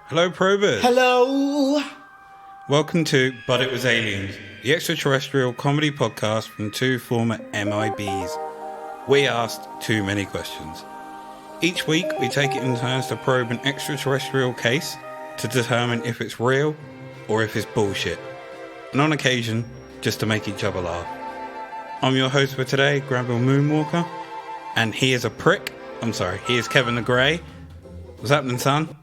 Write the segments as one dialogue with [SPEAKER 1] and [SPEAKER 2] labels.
[SPEAKER 1] Hello, probers.
[SPEAKER 2] Hello.
[SPEAKER 1] Welcome to But It Was Aliens, the extraterrestrial comedy podcast from two former MIBs. We asked too many questions. Each week, we take it in turns to probe an extraterrestrial case to determine if it's real or if it's bullshit. And on occasion, just to make each other laugh. I'm your host for today, Granville Moonwalker, and he is a prick. He is Kevin the Grey. What's happening, son?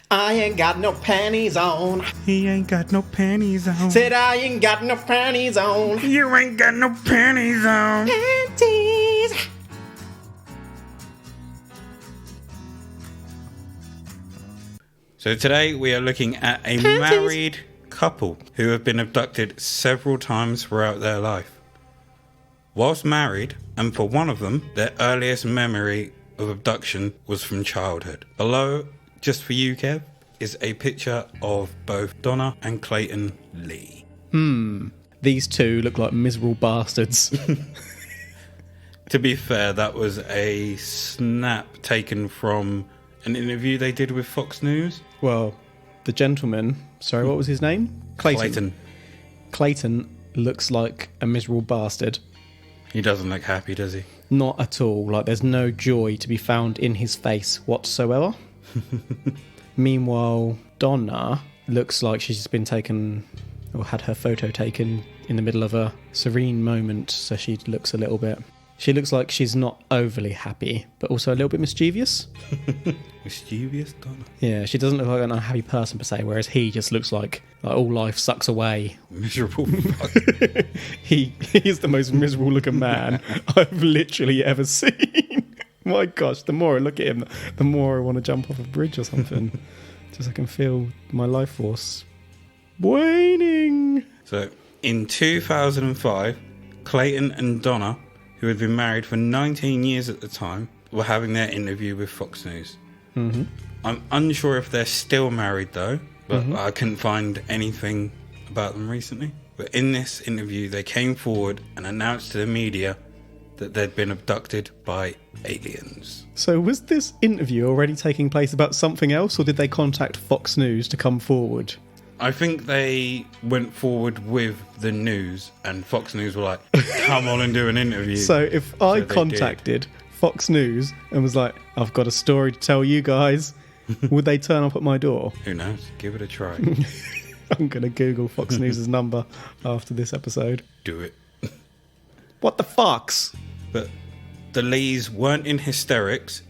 [SPEAKER 2] I ain't got no panties on.
[SPEAKER 1] He ain't got no panties on.
[SPEAKER 2] Said I ain't got no panties on.
[SPEAKER 1] You ain't got no panties on.
[SPEAKER 2] Panties.
[SPEAKER 1] So today we are looking at a married couple who have been abducted several times throughout their life. Whilst married, and for one of them, their earliest memory of abduction was from childhood. Below, just for you, Kev, is a picture of both Donna and Clayton Lee.
[SPEAKER 2] These two look like miserable bastards.
[SPEAKER 1] To be fair, that was a snap taken from an interview they did with Fox News.
[SPEAKER 2] Well, the gentleman, sorry, what was his name? Clayton. Clayton looks like a miserable bastard.
[SPEAKER 1] He doesn't look happy, does he?
[SPEAKER 2] Not at all. Like, there's no joy to be found in his face whatsoever. Meanwhile, Donna looks like she's been taken, or had her photo taken in the middle of a serene moment, so she looks a little bit... She looks like she's not overly happy, but also a little bit mischievous.
[SPEAKER 1] Mischievous Donna?
[SPEAKER 2] Yeah, she doesn't look like an unhappy person per se, whereas he just looks like all life sucks away.
[SPEAKER 1] Miserable fuck.
[SPEAKER 2] He is the most miserable looking man I've literally ever seen. My gosh, the more I look at him, the more I want to jump off a bridge or something. Just I can feel my life force waning.
[SPEAKER 1] So, in 2005, Clayton and Donna, who had been married for 19 years at the time, were having their interview with Fox News.
[SPEAKER 2] Mm-hmm.
[SPEAKER 1] I'm unsure if they're still married though, but I couldn't find anything about them recently. But in this interview, they came forward and announced to the media that they'd been abducted by aliens.
[SPEAKER 2] So was this interview already taking place about something else, or did they contact Fox News to come forward?
[SPEAKER 1] I think they went forward with the news, and Fox News were like, come on and do an interview.
[SPEAKER 2] So if I contacted Fox News and was like, I've got a story to tell you guys, would they turn up at my door?
[SPEAKER 1] Who knows? Give it a try.
[SPEAKER 2] I'm going to Google Fox News' number after this episode.
[SPEAKER 1] Do it.
[SPEAKER 2] What the fucks?
[SPEAKER 1] But the Lees weren't in hysterics.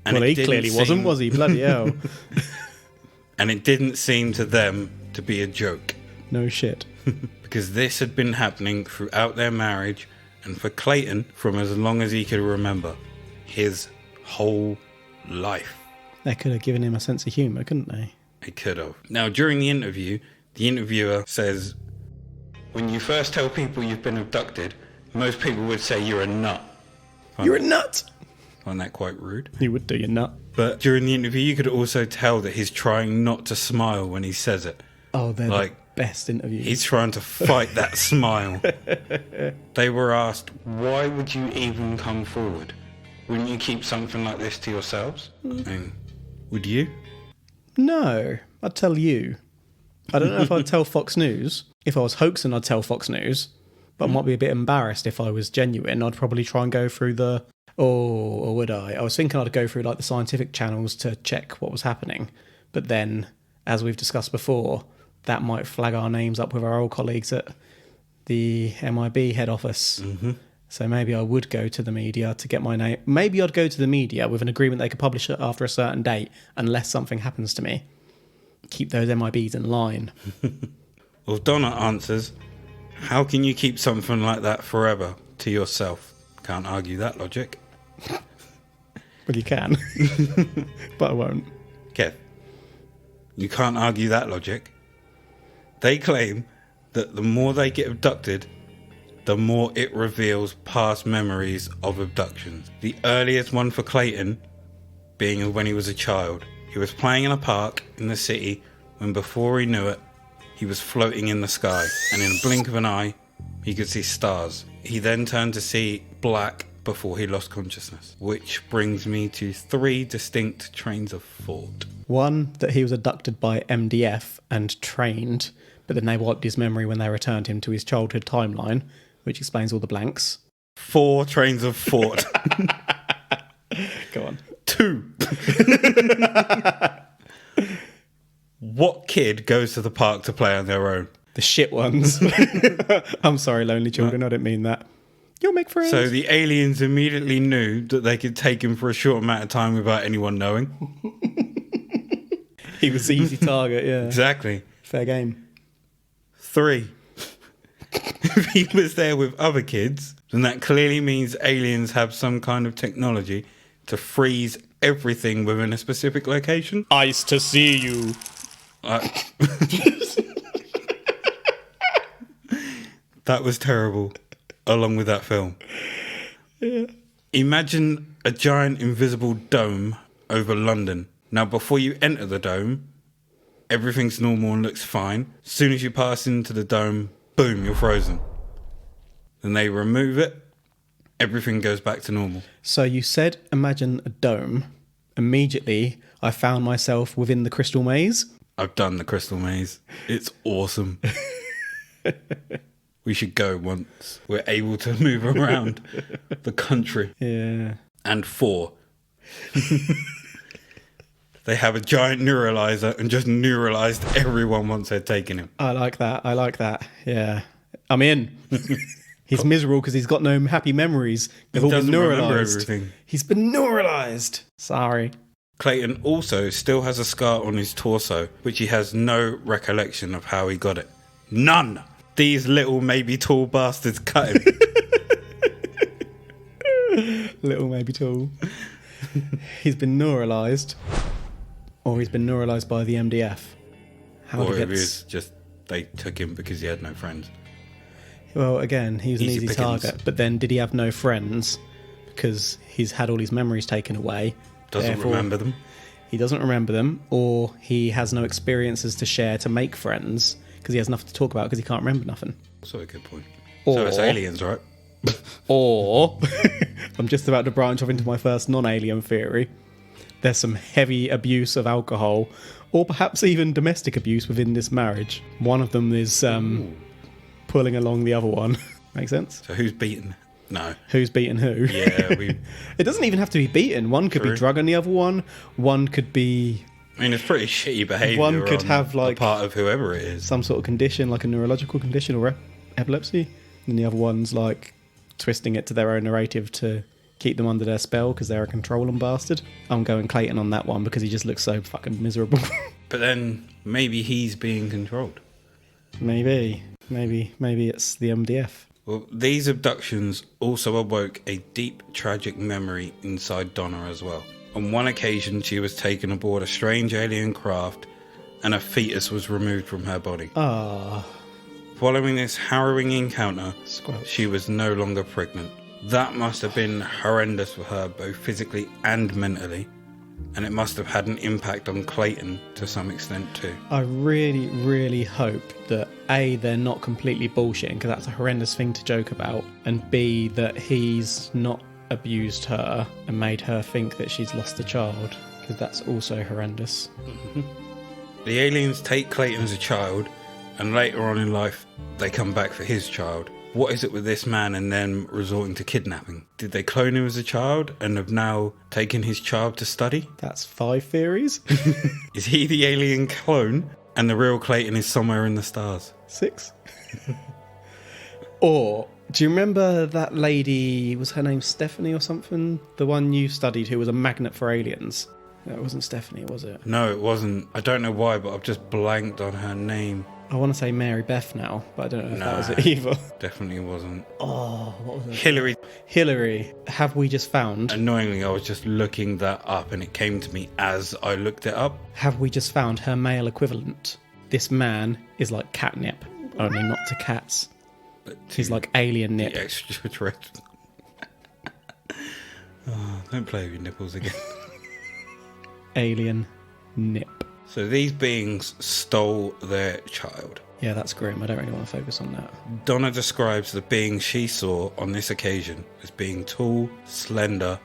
[SPEAKER 1] And
[SPEAKER 2] well, he clearly wasn't, was he? Bloody hell.
[SPEAKER 1] And it didn't seem to them to be a joke.
[SPEAKER 2] No shit.
[SPEAKER 1] Because this had been happening throughout their marriage, and for Clayton, from as long as he could remember. His whole life.
[SPEAKER 2] They could have given him a sense of humour, couldn't they?
[SPEAKER 1] They could have. Now, during the interview, the interviewer says, when you first tell people you've been abducted, most people would say you're a nut.
[SPEAKER 2] You're a nut!
[SPEAKER 1] Find that quite rude.
[SPEAKER 2] You would do, you nut.
[SPEAKER 1] But during the interview, you could also tell that he's trying not to smile when he says it.
[SPEAKER 2] Oh, they're the best interviews.
[SPEAKER 1] He's trying to fight that smile. They were asked, why would you even come forward? Wouldn't you keep something like this to yourselves? I mean, would you?
[SPEAKER 2] No, I'd tell you. I don't know if I'd tell Fox News. If I was hoaxing, I'd tell Fox News. But I might be a bit embarrassed if I was genuine. I'd probably try and go through the... or would I? I was thinking I'd go through like the scientific channels to check what was happening. But then, as we've discussed before, that might flag our names up with our old colleagues at the MIB head office. Mm-hmm. So maybe I would go to the media to get my name. Maybe I'd go to the media with an agreement they could publish it after a certain date unless something happens to me. Keep those MIBs in line.
[SPEAKER 1] Well, Donna answers, how can you keep something like that forever to yourself? Can't argue that logic.
[SPEAKER 2] Well, you can. But I won't.
[SPEAKER 1] Kev, you can't argue that logic. They claim that the more they get abducted, the more it reveals past memories of abductions. The earliest one for Clayton being when he was a child. He was playing in a park in the city when before he knew it, he was floating in the sky, and in a blink of an eye, he could see stars. He then turned to see black before he lost consciousness, which brings me to 3 distinct trains of thought.
[SPEAKER 2] One, that he was abducted by MDF and trained, but then they wiped his memory when they returned him to his childhood timeline, which explains all the blanks.
[SPEAKER 1] 4 trains of thought.
[SPEAKER 2] Go on.
[SPEAKER 1] 2. What kid goes to the park to play on their own?
[SPEAKER 2] The shit ones. I'm sorry, lonely children. I didn't mean that. You'll make friends.
[SPEAKER 1] So the aliens immediately knew that they could take him for a short amount of time without anyone knowing.
[SPEAKER 2] He was the easy target, yeah.
[SPEAKER 1] Exactly.
[SPEAKER 2] Fair game.
[SPEAKER 1] 3. If he was there with other kids, then that clearly means aliens have some kind of technology to freeze everything within a specific location.
[SPEAKER 2] Ice to see you.
[SPEAKER 1] That was terrible, along with that film.
[SPEAKER 2] Yeah.
[SPEAKER 1] Imagine a giant invisible dome over London. Now, before you enter the dome, everything's normal and looks fine. As soon as you pass into the dome, boom, you're frozen. Then they remove it, everything goes back to normal.
[SPEAKER 2] So you said, imagine a dome. Immediately, I found myself within the crystal maze.
[SPEAKER 1] I've done the crystal maze. It's awesome. We should go once we're able to move around the country.
[SPEAKER 2] Yeah.
[SPEAKER 1] And 4. They have a giant neuralizer and just neuralized everyone once they'd taken him.
[SPEAKER 2] I like that. Yeah. I'm in. He's miserable because he's got no happy memories. They've all been neuralized.
[SPEAKER 1] Everything.
[SPEAKER 2] He's been neuralized. Sorry.
[SPEAKER 1] Clayton also still has a scar on his torso, which he has no recollection of how he got it. None. These little maybe tall bastards cut him.
[SPEAKER 2] Little maybe tall. He's been neuralized. Or he's been neuralized by the MDF.
[SPEAKER 1] Or it was just they took him because he had no friends.
[SPEAKER 2] Well, again, he was an
[SPEAKER 1] Easy
[SPEAKER 2] easy
[SPEAKER 1] pickings.
[SPEAKER 2] target. But then did he have no friends? Because he's had all his memories taken away.
[SPEAKER 1] Doesn't remember them.
[SPEAKER 2] He doesn't remember them. Or he has no experiences to share to make friends. Because he has nothing to talk about because he can't remember nothing.
[SPEAKER 1] Also a good point.
[SPEAKER 2] Or,
[SPEAKER 1] so it's aliens, right?
[SPEAKER 2] Or, I'm just about to branch off into my first non-alien theory. There's some heavy abuse of alcohol, or perhaps even domestic abuse within this marriage. One of them is pulling along the other one. Make sense?
[SPEAKER 1] So who's beaten? No.
[SPEAKER 2] Who's beating who?
[SPEAKER 1] Yeah,
[SPEAKER 2] It doesn't even have to be beaten. One could be drugging the other one. One could be...
[SPEAKER 1] I mean, it's pretty shitty behaviour.
[SPEAKER 2] One could have,
[SPEAKER 1] like, a part of whoever it is.
[SPEAKER 2] some sort of condition, like a neurological condition or epilepsy. And the other one's like twisting it to their own narrative to keep them under their spell because they're a controlling bastard. I'm going Clayton on that one because he just looks so fucking miserable.
[SPEAKER 1] But then maybe he's being controlled.
[SPEAKER 2] Maybe it's the MDF.
[SPEAKER 1] Well, these abductions also awoke a deep, tragic memory inside Donna as well. On one occasion, she was taken aboard a strange alien craft and a fetus was removed from her body.
[SPEAKER 2] Ah.
[SPEAKER 1] Following this harrowing encounter,
[SPEAKER 2] Squelch.
[SPEAKER 1] she was no longer pregnant. That must have been horrendous for her, both physically and mentally. And it must have had an impact on Clayton to some extent too.
[SPEAKER 2] I really, really hope that A, they're not completely bullshitting because that's a horrendous thing to joke about, and B, that he's not abused her and made her think that she's lost a child, because that's also horrendous.
[SPEAKER 1] The aliens take Clayton as a child, and later on in life they come back for his child. What is it with this man and them resorting to kidnapping? Did they clone him as a child and have now taken his child to study?
[SPEAKER 2] That's 5 theories.
[SPEAKER 1] Is he the alien clone and the real Clayton is somewhere in the stars?
[SPEAKER 2] 6. Or, do you remember that lady, was her name Stephanie or something? The one you studied who was a magnet for aliens? No, it wasn't Stephanie, was it?
[SPEAKER 1] No, it wasn't. I don't know why, but I've just blanked on her name.
[SPEAKER 2] I want to say Mary Beth now, but I don't know if that was it either.
[SPEAKER 1] Definitely wasn't.
[SPEAKER 2] Oh, what was it?
[SPEAKER 1] Hillary.
[SPEAKER 2] Have we just found?
[SPEAKER 1] Annoyingly, I was just looking that up and it came to me as I looked it up.
[SPEAKER 2] Have we just found her male equivalent? This man is like catnip, only not to cats.
[SPEAKER 1] But
[SPEAKER 2] He's like alien nip.
[SPEAKER 1] the extraterrestrial. Oh, don't play with your nipples again.
[SPEAKER 2] Alien nip.
[SPEAKER 1] So these beings stole their child.
[SPEAKER 2] Yeah, that's grim. I don't really want to focus on that.
[SPEAKER 1] Donna describes the being she saw on this occasion as being tall, slender,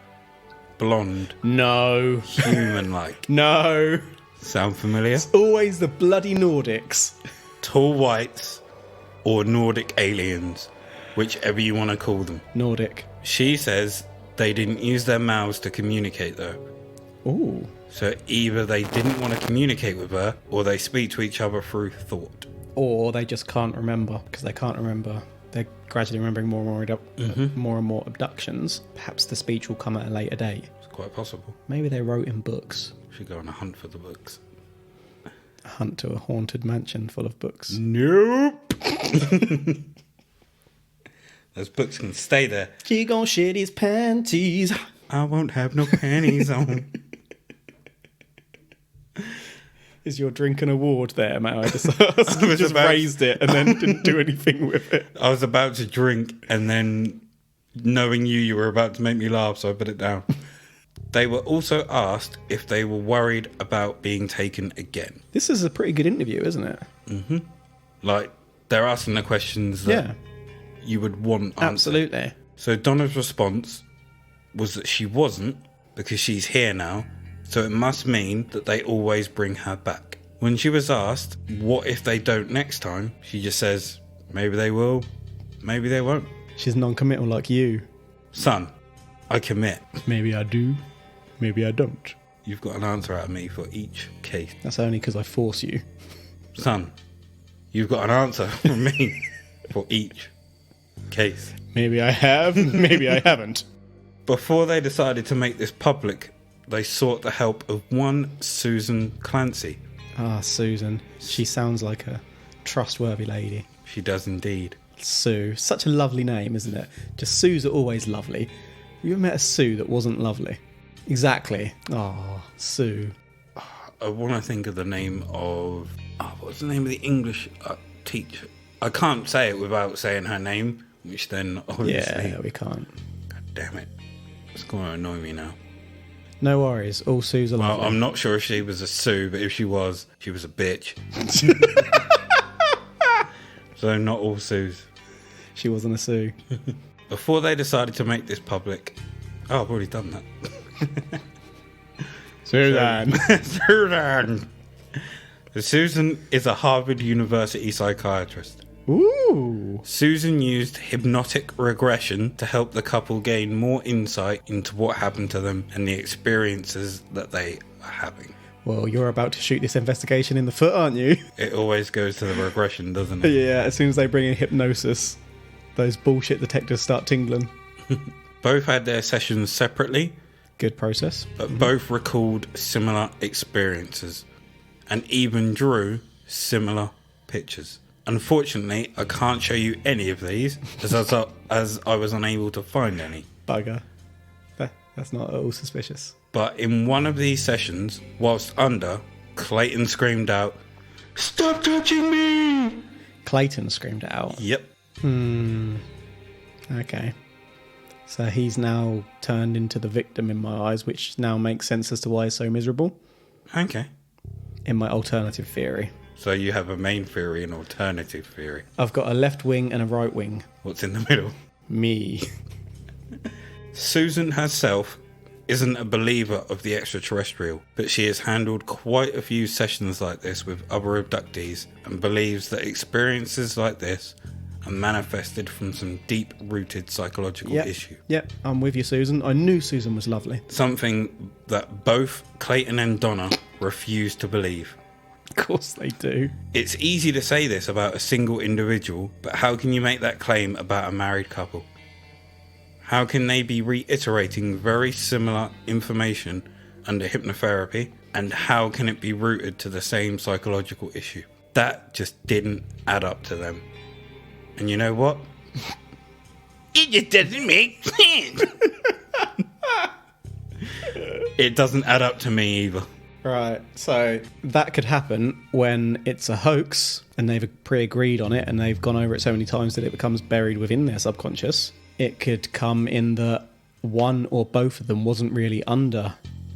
[SPEAKER 1] blonde,
[SPEAKER 2] No.
[SPEAKER 1] human-like.
[SPEAKER 2] No.
[SPEAKER 1] Sound familiar?
[SPEAKER 2] It's always the bloody Nordics.
[SPEAKER 1] Tall whites or Nordic aliens, whichever you want to call them.
[SPEAKER 2] Nordic.
[SPEAKER 1] She says they didn't use their mouths to communicate though.
[SPEAKER 2] Ooh.
[SPEAKER 1] So either they didn't want to communicate with her or they speak to each other through thought.
[SPEAKER 2] Or they just can't remember because they can't remember. They're gradually remembering more and more abductions. Perhaps the speech will come at a later date.
[SPEAKER 1] It's quite possible.
[SPEAKER 2] Maybe they wrote in books.
[SPEAKER 1] Should go on a hunt for the books.
[SPEAKER 2] A hunt to a haunted mansion full of books.
[SPEAKER 1] Nope. Those books can stay there.
[SPEAKER 2] She gon' shit his panties.
[SPEAKER 1] I won't have no panties on.
[SPEAKER 2] Is your drink an award there, Matt? I just raised it and then didn't do anything with it.
[SPEAKER 1] I was about to drink and then knowing you were about to make me laugh, so I put it down. They were also asked if they were worried about being taken again.
[SPEAKER 2] This is a pretty good interview, isn't it?
[SPEAKER 1] Mm-hmm. Like, they're asking the questions that you would want answered.
[SPEAKER 2] Absolutely.
[SPEAKER 1] So Donna's response was that she wasn't, because she's here now, so it must mean that they always bring her back. When she was asked, what if they don't next time, she just says, maybe they will, maybe they won't.
[SPEAKER 2] She's non-committal like you.
[SPEAKER 1] Son, I commit.
[SPEAKER 2] Maybe I do, maybe I don't.
[SPEAKER 1] You've got an answer out of me for each case.
[SPEAKER 2] That's only because I force you.
[SPEAKER 1] Son, you've got an answer from me for each case.
[SPEAKER 2] Maybe I have, maybe I haven't.
[SPEAKER 1] Before they decided to make this public, they sought the help of one Susan Clancy.
[SPEAKER 2] Ah, Susan. She sounds like a trustworthy lady.
[SPEAKER 1] She does indeed.
[SPEAKER 2] Sue. Such a lovely name, isn't it? Just Sues are always lovely. Have you ever met a Sue that wasn't lovely? Exactly. Oh, Sue.
[SPEAKER 1] I want to think of the name of... what's the name of the English teacher? I can't say it without saying her name, which then obviously...
[SPEAKER 2] Yeah, we can't.
[SPEAKER 1] God damn it. It's going to annoy me now.
[SPEAKER 2] No worries. All Sues are lovely.
[SPEAKER 1] Well, I'm not sure if she was a Sue, but if she was a bitch. So not all Sues.
[SPEAKER 2] She wasn't a Sue.
[SPEAKER 1] Before they decided to make this public... Oh, I've already done that.
[SPEAKER 2] Susan.
[SPEAKER 1] Susan. Susan is a Harvard University psychiatrist.
[SPEAKER 2] Ooh.
[SPEAKER 1] Susan used hypnotic regression to help the couple gain more insight into what happened to them and the experiences that they are having.
[SPEAKER 2] Well, you're about to shoot this investigation in the foot, aren't you?
[SPEAKER 1] It always goes to the regression, doesn't it?
[SPEAKER 2] Yeah, as soon as they bring in hypnosis, those bullshit detectors start tingling.
[SPEAKER 1] Both had their sessions separately.
[SPEAKER 2] Good process.
[SPEAKER 1] But both recalled similar experiences and even drew similar pictures. Unfortunately, I can't show you any of these as I was unable to find any.
[SPEAKER 2] Bugger. That's not at all suspicious.
[SPEAKER 1] But in one of these sessions, whilst under, Clayton screamed out, "Stop touching me!"
[SPEAKER 2] Clayton screamed it out.
[SPEAKER 1] Yep.
[SPEAKER 2] Okay. So he's now turned into the victim in my eyes, which now makes sense as to why he's so miserable.
[SPEAKER 1] Okay.
[SPEAKER 2] In my alternative theory.
[SPEAKER 1] So you have a main theory and alternative theory.
[SPEAKER 2] I've got a left wing and a right wing.
[SPEAKER 1] What's in the middle?
[SPEAKER 2] Me.
[SPEAKER 1] Susan herself isn't a believer of the extraterrestrial, but she has handled quite a few sessions like this with other abductees and believes that experiences like this are manifested from some deep-rooted psychological issue.
[SPEAKER 2] Yep, I'm with you, Susan. I knew Susan was lovely.
[SPEAKER 1] Something that both Clayton and Donna refuse to believe.
[SPEAKER 2] Of course they do.
[SPEAKER 1] It's easy to say this about a single individual, but how can you make that claim about a married couple? How can they be reiterating very similar information under hypnotherapy, and how can it be rooted to the same psychological issue? That just didn't add up to them. And you know what? It just doesn't make sense. It doesn't add up to me either.
[SPEAKER 2] Right, so that could happen when it's a hoax and they've pre-agreed on it and they've gone over it so many times that it becomes buried within their subconscious. It could come in that one or both of them wasn't really under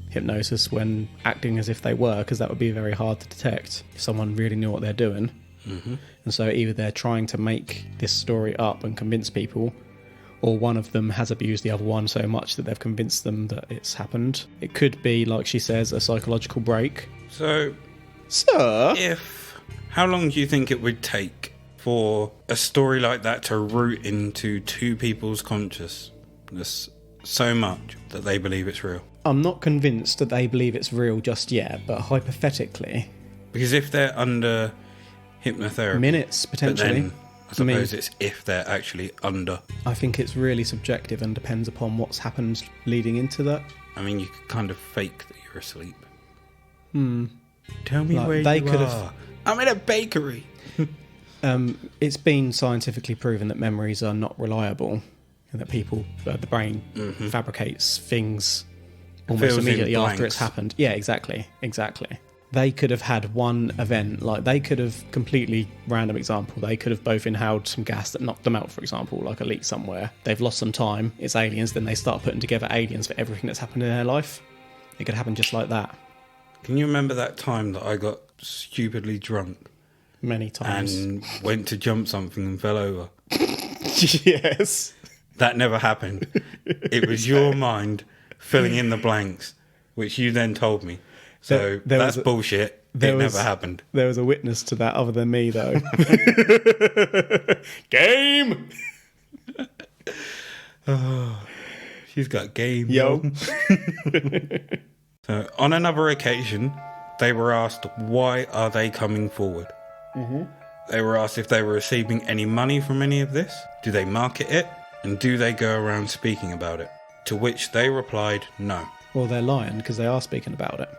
[SPEAKER 2] hypnosis when acting as if they were, because that would be very hard to detect if someone really knew what they're doing. Mm-hmm. And so either they're trying to make this story up and convince people, or one of them has abused the other one so much that they've convinced them that it's happened. It could be, like she says, a psychological break,
[SPEAKER 1] So,
[SPEAKER 2] Sir?
[SPEAKER 1] how long do you think it would take for a story like that to root into two people's consciousness so much that they believe it's real?
[SPEAKER 2] I'm not convinced that they believe it's real just yet, but hypothetically...
[SPEAKER 1] Because if they're under hypnotherapy...
[SPEAKER 2] Minutes, potentially.
[SPEAKER 1] But then, I suppose it's if they're actually under.
[SPEAKER 2] I think it's really subjective and depends upon what's happened leading into that.
[SPEAKER 1] I mean, you could kind of fake that you're asleep. Tell me
[SPEAKER 2] Like,
[SPEAKER 1] where
[SPEAKER 2] they
[SPEAKER 1] you
[SPEAKER 2] could
[SPEAKER 1] are.
[SPEAKER 2] have-
[SPEAKER 1] I'm in a bakery.
[SPEAKER 2] It's been scientifically proven that memories are not reliable and that the brain fabricates things almost
[SPEAKER 1] Fills in
[SPEAKER 2] immediately after
[SPEAKER 1] blanks.
[SPEAKER 2] it's happened. Yeah, exactly. They could have had one event, like they could have completely random example. They could have both inhaled some gas that knocked them out, for example, like a leak somewhere. They've lost some time. It's aliens. Then they start putting together aliens for everything that's happened in their life. It could happen just like that.
[SPEAKER 1] Can you remember that time that I got stupidly drunk
[SPEAKER 2] Many times.
[SPEAKER 1] and went to jump something and fell over?
[SPEAKER 2] Yes.
[SPEAKER 1] That never happened. It was your mind filling in the blanks, which you then told me. So
[SPEAKER 2] There
[SPEAKER 1] that's
[SPEAKER 2] was
[SPEAKER 1] bullshit.
[SPEAKER 2] there
[SPEAKER 1] It
[SPEAKER 2] was-
[SPEAKER 1] never happened.
[SPEAKER 2] There was a witness to that other than me, though. Game!
[SPEAKER 1] She's got game.
[SPEAKER 2] Yo.
[SPEAKER 1] So on another occasion, they were asked, why are they coming forward? They were asked if they were receiving any money from any of this. Do they market it? And do they go around speaking about it? To which they replied, no.
[SPEAKER 2] Well, they're lying because they are speaking about it.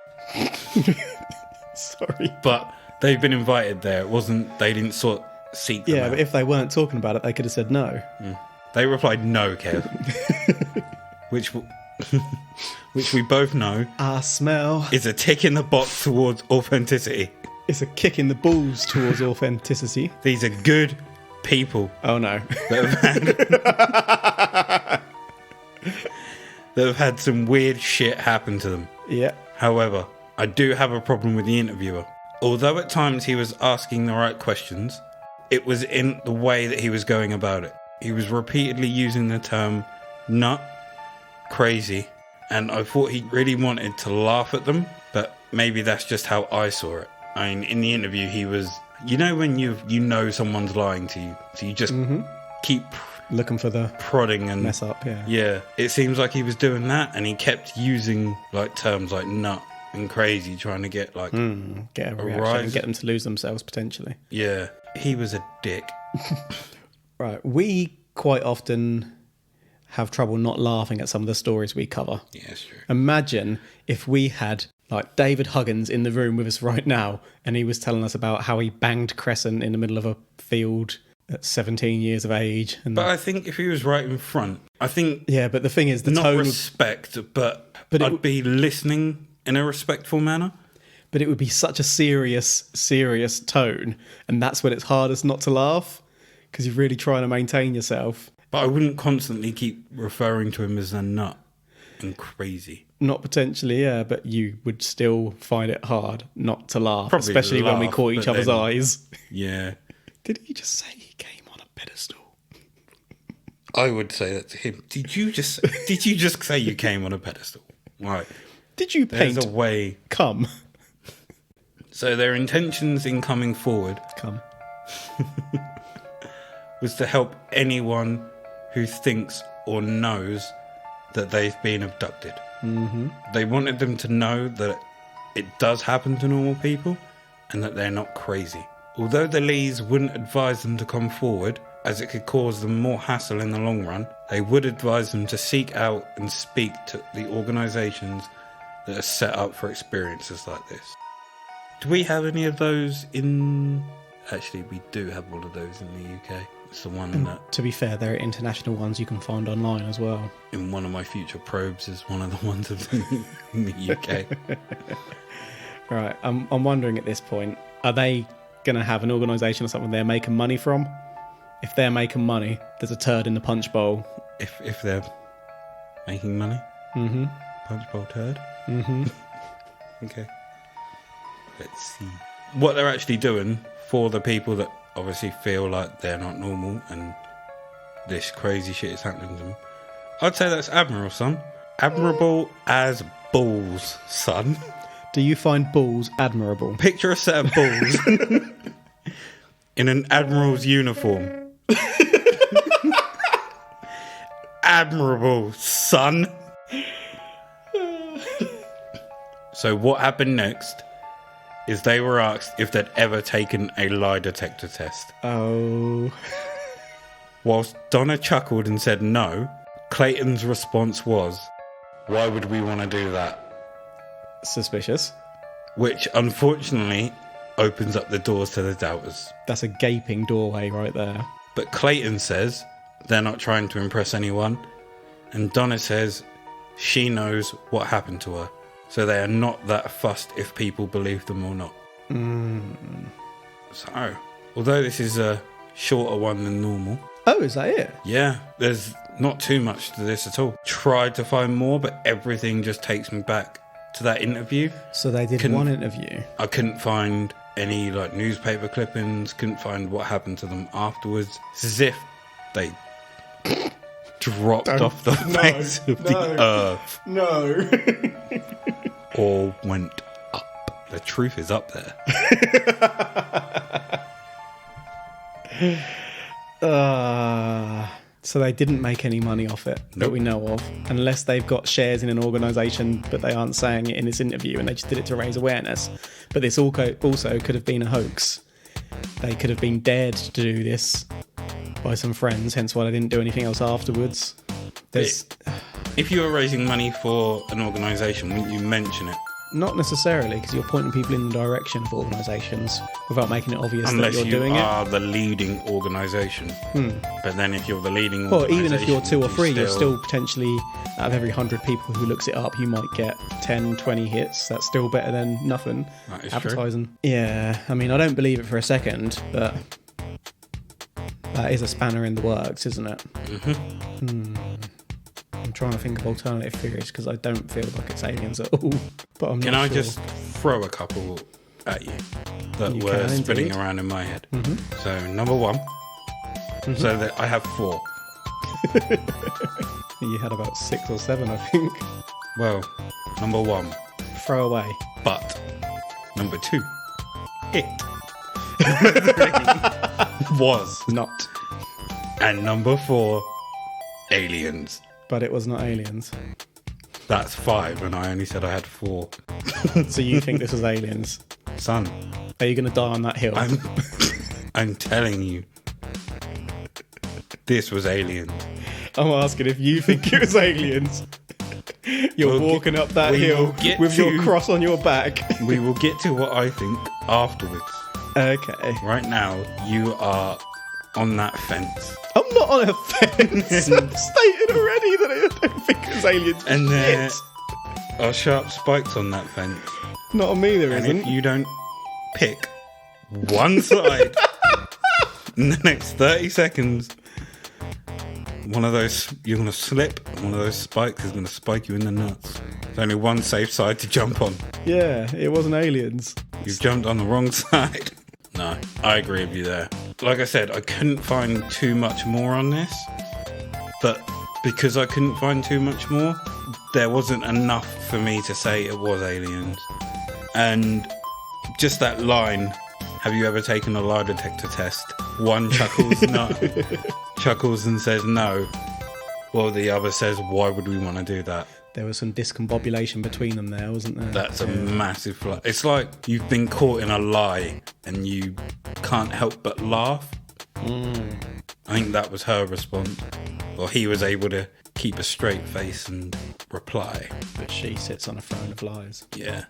[SPEAKER 2] Sorry.
[SPEAKER 1] But they've been invited there. It wasn't, they didn't seek them
[SPEAKER 2] Yeah,
[SPEAKER 1] out.
[SPEAKER 2] but if they weren't talking about it, they could have said no.
[SPEAKER 1] They replied, no, Kev. which we both know
[SPEAKER 2] I smell.
[SPEAKER 1] is a tick in the box towards authenticity.
[SPEAKER 2] It's a kick in the balls towards authenticity.
[SPEAKER 1] These are good people
[SPEAKER 2] Oh, no.
[SPEAKER 1] that have had some weird shit happen to them.
[SPEAKER 2] Yeah.
[SPEAKER 1] However, I do have a problem with the interviewer. Although at times he was asking the right questions, it was in the way that he was going about it. He was repeatedly using the term nut, crazy, and I thought he really wanted to laugh at them, but maybe that's just how I saw it. I mean, in the interview he was, you know when you know someone's lying to you, so you just keep
[SPEAKER 2] Looking for the
[SPEAKER 1] prodding and
[SPEAKER 2] mess up, yeah.
[SPEAKER 1] yeah, it seems like he was doing that, and he kept using like terms like nut and crazy, trying to get like
[SPEAKER 2] Get a reaction
[SPEAKER 1] rise.
[SPEAKER 2] and get them to lose themselves, potentially.
[SPEAKER 1] yeah, he was a dick.
[SPEAKER 2] Right. We quite often have trouble not laughing at some of the stories we cover.
[SPEAKER 1] Yeah, it's true.
[SPEAKER 2] Imagine if we had like David Huggins in the room with us right now and he was telling us about how he banged Crescent in the middle of a field at 17 years of age. And
[SPEAKER 1] But I think if he was right in front, I think
[SPEAKER 2] yeah, but the thing is, the
[SPEAKER 1] not
[SPEAKER 2] tone
[SPEAKER 1] respect, but
[SPEAKER 2] it
[SPEAKER 1] I'd
[SPEAKER 2] would-
[SPEAKER 1] be listening in a respectful manner.
[SPEAKER 2] but it would be such a serious tone. And that's when it's hardest not to laugh because you're really trying to maintain yourself.
[SPEAKER 1] But I wouldn't constantly keep referring to him as a nut and crazy.
[SPEAKER 2] Not potentially, yeah, but you would still find it hard not to laugh,
[SPEAKER 1] Probably
[SPEAKER 2] especially when we
[SPEAKER 1] laugh,
[SPEAKER 2] caught each
[SPEAKER 1] but
[SPEAKER 2] other's
[SPEAKER 1] then-
[SPEAKER 2] eyes.
[SPEAKER 1] Yeah,
[SPEAKER 2] Did he just say he came on a pedestal?
[SPEAKER 1] I would say that to him. Did you just say you came on a pedestal? Right.
[SPEAKER 2] Did you
[SPEAKER 1] There's
[SPEAKER 2] paint
[SPEAKER 1] a way.
[SPEAKER 2] come?
[SPEAKER 1] So their intentions in coming forward
[SPEAKER 2] Come.
[SPEAKER 1] was to help anyone who thinks or knows that they've been abducted. They wanted them to know that it does happen to normal people and that they're not crazy. Although the LEES wouldn't advise them to come forward, as it could cause them more hassle in the long run, they would advise them to seek out and speak to the organisations that are set up for experiences like this. Do we have any of those in... Actually, we do have one of those in the UK. It's the one that,
[SPEAKER 2] To be fair, there are international ones you can find online as well.
[SPEAKER 1] in one of my future probes, is one of the ones of them in the UK.
[SPEAKER 2] Right, I'm wondering at this point, are they going to have an organisation or something they're making money from? If they're making money, there's a turd in the punch bowl.
[SPEAKER 1] If they're making money?
[SPEAKER 2] Mm-hmm.
[SPEAKER 1] Punch bowl turd?
[SPEAKER 2] Mm-hmm.
[SPEAKER 1] Okay. Let's see. What they're actually doing for the people that obviously feel like they're not normal and this crazy shit is happening to them. I'd say that's admirable, son. Admirable as balls, son.
[SPEAKER 2] Do you find balls admirable?
[SPEAKER 1] Picture a set of balls in an admiral's uniform. Admirable, son. So what happened next is they were asked if they'd ever taken a lie detector test.
[SPEAKER 2] Oh.
[SPEAKER 1] Whilst Donna chuckled and said no, Clayton's response was, "Why would we want to do that?"
[SPEAKER 2] Suspicious.
[SPEAKER 1] Which, unfortunately, opens up the doors to the doubters.
[SPEAKER 2] That's a gaping doorway right there.
[SPEAKER 1] But Clayton says they're not trying to impress anyone, and Donna says she knows what happened to her, so they are not that fussed if people believe them or not. So, although this is a shorter one than normal,
[SPEAKER 2] Oh, is that it?
[SPEAKER 1] yeah, there's not too much to this at all. Tried to find more, but everything just takes me back to that interview.
[SPEAKER 2] So they did one interview.
[SPEAKER 1] I couldn't find any like newspaper clippings, couldn't find what happened to them afterwards. It's as if they dropped off the face of the earth.
[SPEAKER 2] No.
[SPEAKER 1] Or went up. The truth is up there.
[SPEAKER 2] So they didn't make any money off it that we know of, unless they've got shares in an organisation, but they aren't saying it in this interview, and they just did it to raise awareness. But this also could have been a hoax. They could have been dared to do this by some friends, hence why they didn't do anything else afterwards.
[SPEAKER 1] If you were raising money for an organisation, wouldn't you mention it?
[SPEAKER 2] Not necessarily, because you're pointing people in the direction of organisations without making it obvious that you're doing it.
[SPEAKER 1] Unless you are the leading organisation. But then if you're the leading
[SPEAKER 2] Well,
[SPEAKER 1] organisation...
[SPEAKER 2] even if you're 2 or 3, you're still potentially, out of every 100 people who looks it up, you might get 10, 20 hits. That's still better than nothing.
[SPEAKER 1] That is
[SPEAKER 2] advertising. True. Yeah, I mean, I don't believe it for a second, but that is a spanner in the works, isn't it? I'm trying to think of alternative theories because I don't feel like it's aliens at all. But I'm
[SPEAKER 1] Can
[SPEAKER 2] not
[SPEAKER 1] I
[SPEAKER 2] sure.
[SPEAKER 1] just throw a couple at you that
[SPEAKER 2] You
[SPEAKER 1] were
[SPEAKER 2] can,
[SPEAKER 1] spinning
[SPEAKER 2] indeed.
[SPEAKER 1] around in my head? So, number 1. So that I have 4.
[SPEAKER 2] You had about 6 or 7, I think.
[SPEAKER 1] Well, number 1,
[SPEAKER 2] Throw away.
[SPEAKER 1] but. Number 2, it was.
[SPEAKER 2] Not.
[SPEAKER 1] And number 4, aliens.
[SPEAKER 2] But it was not aliens.
[SPEAKER 1] That's 5, and I only said I had 4.
[SPEAKER 2] So you think this was aliens?
[SPEAKER 1] Son,
[SPEAKER 2] Are you going to die on that hill?
[SPEAKER 1] I'm telling you, this was aliens.
[SPEAKER 2] I'm asking if you think it was aliens. You're walking up that hill with your cross on your back.
[SPEAKER 1] We will get to what I think afterwards.
[SPEAKER 2] Okay.
[SPEAKER 1] Right now, you are on that fence.
[SPEAKER 2] I'm not on a fence. I've stated already that I don't think it was aliens.
[SPEAKER 1] And there
[SPEAKER 2] Shit.
[SPEAKER 1] are sharp spikes on that fence.
[SPEAKER 2] Not on me, there
[SPEAKER 1] And
[SPEAKER 2] isn't.
[SPEAKER 1] if you don't pick one side in the next 30 seconds, one of those, you're going to slip, one of those spikes is going to spike you in the nuts. There's only one safe side to jump on.
[SPEAKER 2] Yeah, it wasn't aliens.
[SPEAKER 1] You've jumped on the wrong side. No, I agree with you there. Like I said, I couldn't find too much more on this, but because I couldn't find too much more, there wasn't enough for me to say it was aliens. And just that line, have you ever taken a lie detector test? One chuckles no, chuckles and says no, while the other says, why would we want to do that?
[SPEAKER 2] There was some discombobulation between them there, wasn't there?
[SPEAKER 1] That's a massive flaw. It's like you've been caught in a lie and you can't help but laugh. I think that was her response. Or he was able to keep a straight face and reply.
[SPEAKER 2] But she sits on a throne of lies.
[SPEAKER 1] Yeah.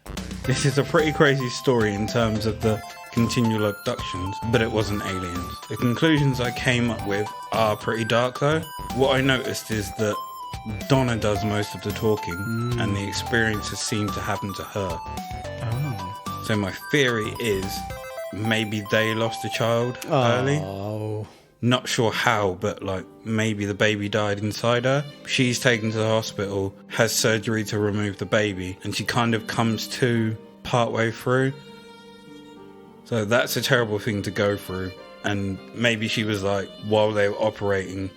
[SPEAKER 1] This is a pretty crazy story in terms of the continual abductions, but it wasn't aliens. The conclusions I came up with are pretty dark though. What I noticed is that Donna does most of the talking and the experiences seem to happen to her.
[SPEAKER 2] Oh.
[SPEAKER 1] So my theory is maybe they lost a child early.
[SPEAKER 2] Oh.
[SPEAKER 1] Not sure how, but like maybe the baby died inside her. She's taken to the hospital, has surgery to remove the baby, and she kind of comes to partway through. So that's a terrible thing to go through. And maybe she was like, while they were operating,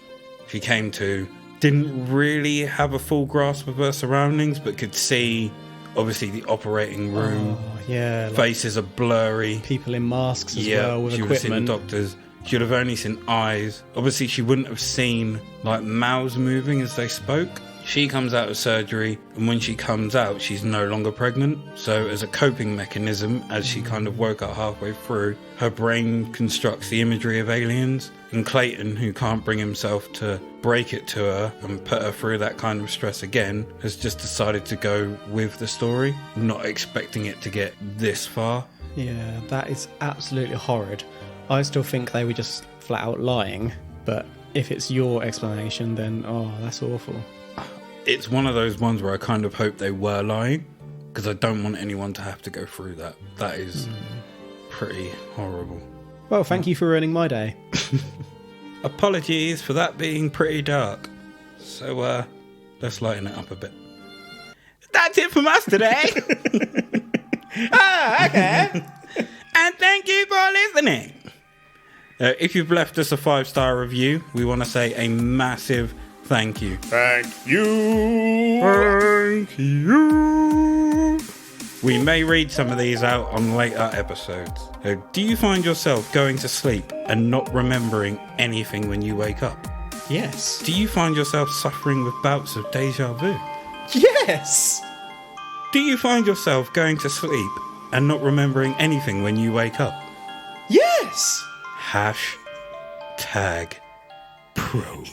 [SPEAKER 1] she came to, didn't really have a full grasp of her surroundings, but could see Obviously, the operating room,
[SPEAKER 2] Yeah, like
[SPEAKER 1] faces are blurry.
[SPEAKER 2] people in masks as well with
[SPEAKER 1] she would have seen the
[SPEAKER 2] equipment.
[SPEAKER 1] doctors. She would have only seen eyes. Obviously, she wouldn't have seen like mouths moving as they spoke. She comes out of surgery, and when she comes out, she's no longer pregnant. So as a coping mechanism, as she kind of woke up halfway through, her brain constructs the imagery of aliens. And Clayton, who can't bring himself to break it to her and put her through that kind of stress again, has just decided to go with the story, not expecting it to get this far.
[SPEAKER 2] Yeah, that is absolutely horrid. I still think they were just flat out lying, but if it's your explanation, then that's awful.
[SPEAKER 1] It's one of those ones where I kind of hope they were lying, because I don't want anyone to have to go through that. That is pretty horrible.
[SPEAKER 2] Well, thank you for ruining my day.
[SPEAKER 1] Apologies for that being pretty dark. So, let's lighten it up a bit. That's it from us today.
[SPEAKER 2] Okay.
[SPEAKER 1] And thank you for listening. If you've left us a 5-star review, we want to say a massive thank you.
[SPEAKER 3] Thank you.
[SPEAKER 1] Thank you. We may read some of these out on later episodes. Do you find yourself going to sleep and not remembering anything when you wake up?
[SPEAKER 2] Yes.
[SPEAKER 1] Do you find yourself suffering with bouts of deja vu?
[SPEAKER 2] Yes.
[SPEAKER 1] Do you find yourself going to sleep and not remembering anything when you wake up?
[SPEAKER 2] Yes.
[SPEAKER 1] #pro.